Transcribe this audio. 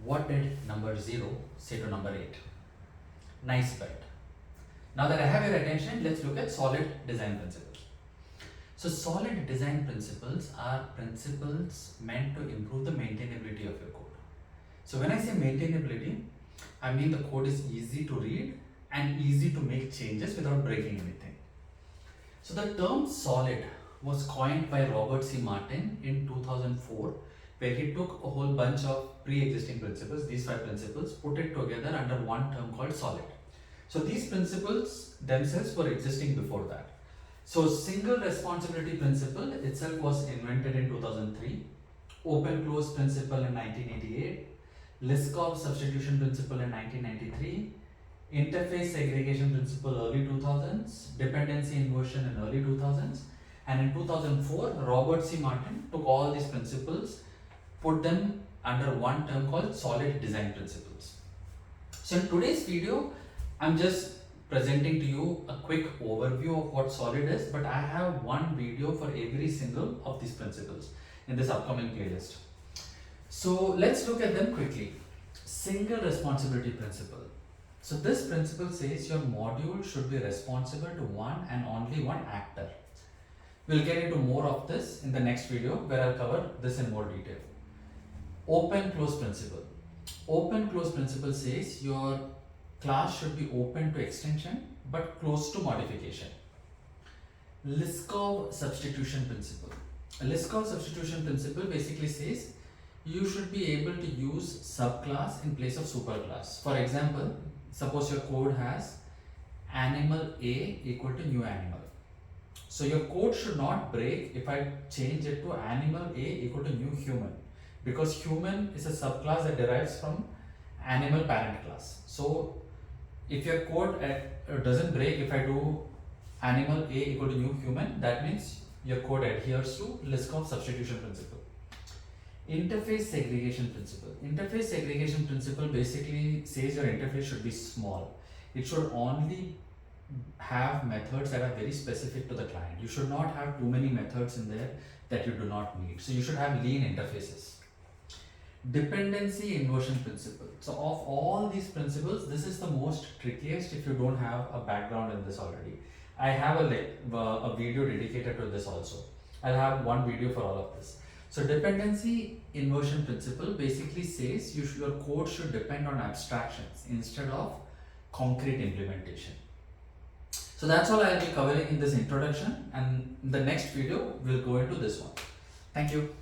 What did number 0 say to number 8? Nice bet. Now that I have your attention, let's look at solid design principles. So solid design principles are principles meant to improve the maintainability of your code. So when I say maintainability, I mean the code is easy to read and easy to make changes without breaking anything. So the term solid was coined by Robert C. Martin in 2004, where he took a whole bunch of pre-existing principles, these 5 principles, put it together under one term called solid. So these principles themselves were existing before that. So single responsibility principle itself was invented in 2003, open close principle in 1988, Liskov substitution principle in 1993, interface segregation principle early 2000s, dependency inversion in early 2000s, and in 2004 Robert C. Martin took all these principles, put them under one term called solid design principles. So in today's video, I'm just presenting to you a quick overview of what solid is, but I have one video for every single of these principles in this upcoming playlist. So let's look at them quickly. Single responsibility principle. So this principle says your module should be responsible to one and only one actor. We'll get into more of this in the next video where I'll cover this in more detail. Open close principle. Open close principle says your class should be open to extension but close to modification. Liskov substitution principle. A Liskov substitution principle basically says you should be able to use subclass in place of superclass. For example, suppose your code has animal A equal to new animal. So your code should not break if I change it to animal A equal to new human, because human is a subclass that derives from animal parent class. So if your code doesn't break if I do animal A equal to new human, that means your code adheres to Liskov substitution principle. Interface segregation principle. Interface segregation principle basically says your interface should be small. It should only have methods that are very specific to the client. You should not have too many methods in there that you do not need. So you should have lean interfaces. Dependency inversion principle. So of all these principles, this is the most trickiest if you don't have a background in this already. I have a video dedicated to this also. I'll have one video for all of this. So dependency inversion principle basically says your code should depend on abstractions instead of concrete implementation. So that's all I'll be covering in this introduction, and in the next video we'll go into this one. Thank you.